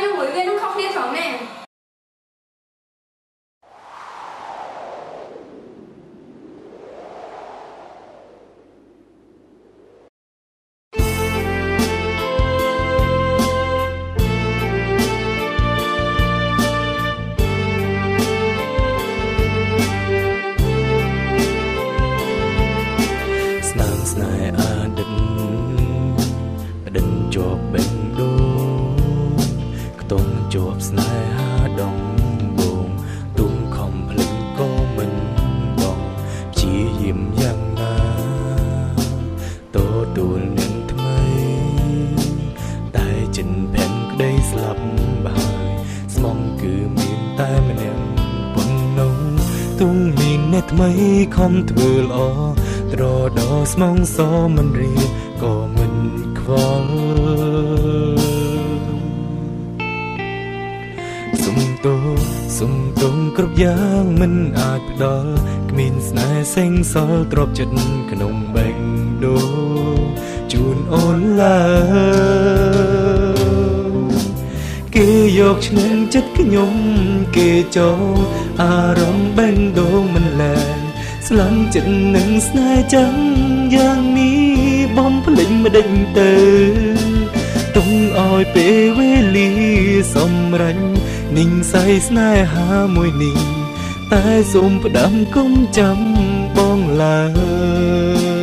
យើងមួយវានឹងខុសគ្នាត្រង់ណាជាប់បេងដូងខ្ទង់ជាប់ស្នេហាដងបងទុំខំភ្លេចក៏មិនបងព្យាយាមយ៉ាងណាទទួលនឹងថ្មីតែចិនផែនក្តីស្លាប់ហើយស្មងគឺមានតែម្នាក់ប៉ុណ្ណឹងទុំមានអ្នកថ្មីខំធ្វើល្អត្រដោស្មងសមិនរៀក៏មិនខ្វល់សុំទងគ្រប់យ៉ាងមិនអាចផ្ដល់គ្មានស្នេហ៍សេងសល់ទ្របចិត្តក្នុងបេងដូងជូនអូនឡើយគេយកឈ្នះចិត្តខ្ញុំគេចូលអារម្មណ៍បេងដូងមិនលែងស្លាំងចិត្តនឹងស្នេហ៍ចឹងយ៉ាងនេះបំភ្លេចមិនដេញទៅទុំឲ្យពេលវេលាសម្រេចនិងស័យស្នេហាមួយនេះតែសូមផ្ដាំគុំចាំបងឡើយ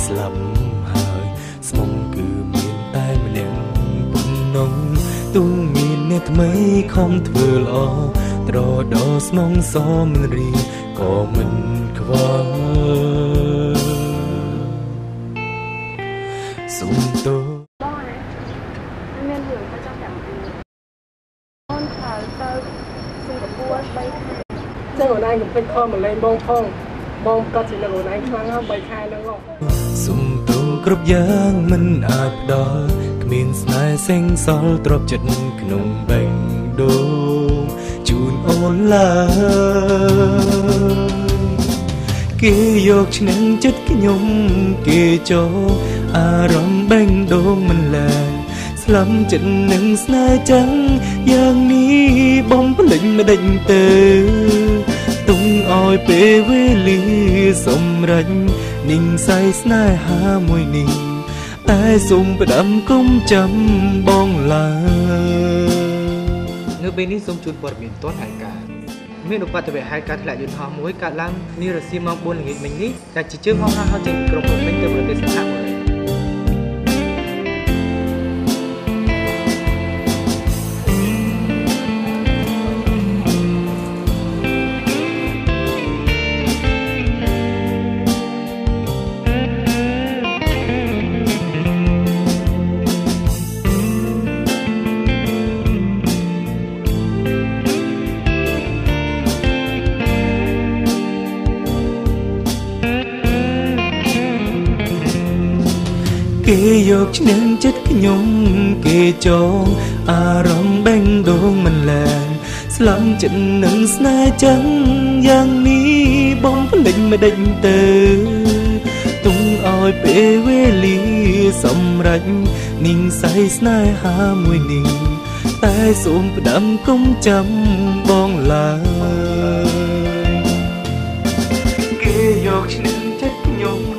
ស្លាប់ហើយស្មងគឺមានតែម្នាក់ប៉ុណ្ណឹងទូមានអ្នកថ្មីខំធ្វើល្អត្រដោស្មងសមិនរីក៏មិនខ្វល់សុំទោបងមានរឿងទៅចង់ចាំអូនថាទៅសិង្ហបុរី3ខែចឹងអូនឯងកំពេចខំមកលេងបងផងបងក៏ជានៅអូនឯងខ្លាំងហើយ3ខែហ្នឹងហ៎សុំទោគ្រប់យ៉ាងមិនអាចផ្ដល់គ្មានស្នេហ៍សេងសល់ទ្របចិត្តក្នុងបេងដូងជូនអូនឡើយគេយកឈ្នះចិត្តខ្ញុំគេចូលអារម្មណ៍បេងដូងមិនលែងស្លាប់ចិត្តនឹងស្នេហ៍ចឹងយ៉ាងនេះបំភ្លេចមិនដេញទៅទុំឲ្យពេលវេលាសម្រេចនិងស័យស្នេហាមួយនេះតែសូមផ្ដាំគុំចាំបងឡើយនៅពេលនេះសូមជូនព័ត៌មានទាន់ហេតុការណ៍មានឧបទ្ទវហេតុការធ្លាក់យន្តហោះមួយកើតឡើងនារសៀលម៉ោង 4 ល្ងាចមិញនេះដែលជាជើងហោះហើរចេញពីក្រុងភ្នំពេញទៅប្រទេសសិង្ហបុរីគេយកឈ្នះចិត្តខ្ញុំគេចងអារម្មណ៍បេងដូងមិនលែងស្លាប់ចិត្តនឹងស្នេហ៍ចឹងយ៉ាងនេះបំភ្លេចមិនដេញទៅទុំឲ្យពេលវេលាសម្រេចនិងស័យស្នេហាមួយនេះតែសូមផ្ដាំគុំចាំបងឡើយគេយកឈ្នះចិត្តខ្ញុំ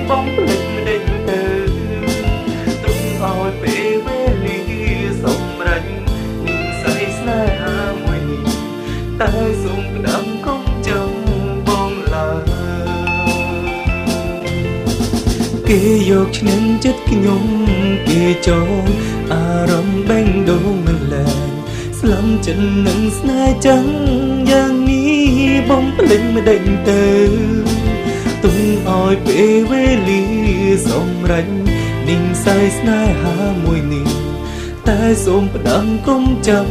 បំភ្លេចមិនដេញទៅទុំឲ្យពេលវេលាសម្រេចនិងស័យស្នេហាមួយនេះតែសូមផ្ដាំគុំចាំបងឡើយគេយកឈ្នះចិត្តខ្ញុំគេចងអារម្មណ៍បេងដូងមិនលែងស្លាប់ចិត្តនឹងស្នេហ៍ចឹងយ៉ាងនេះបំភ្លេចមិនដេញទៅទុំឲ្យពេលវេលាសម្រេចនិងស័យស្នេហាមួយនេះ តែសូមផ្ដាំកុំចាំ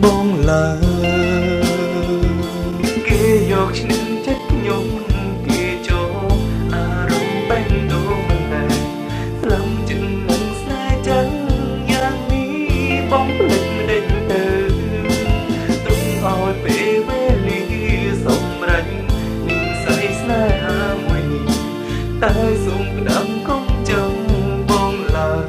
បងឡើយគេយកឈ្នះចិត្តខ្ញុំគេចូលអារម្មណ៍បេះដូងមិនដែរស្លាប់ចិត្តនឹងស្នេហ៍ចឹងយ៉ាងនេះបងភ្លេចមិនដេញទៅទុំឲ្យពេលវេលាសម្រេចនិស្ស័យស្នេហាមួយនេះតែសូមផ្ដាំកុំចាំបងឡើយ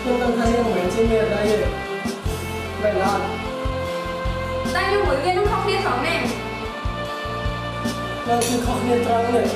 ខ្ញុំនឹងថាយើងមិនមែនជាមានអីទេមិនឡើយតែខ្ញុំមួយវានឹងខុសគ្នាត្រង់ណានឹងគឺខុសគ្នាត្រង់នេះ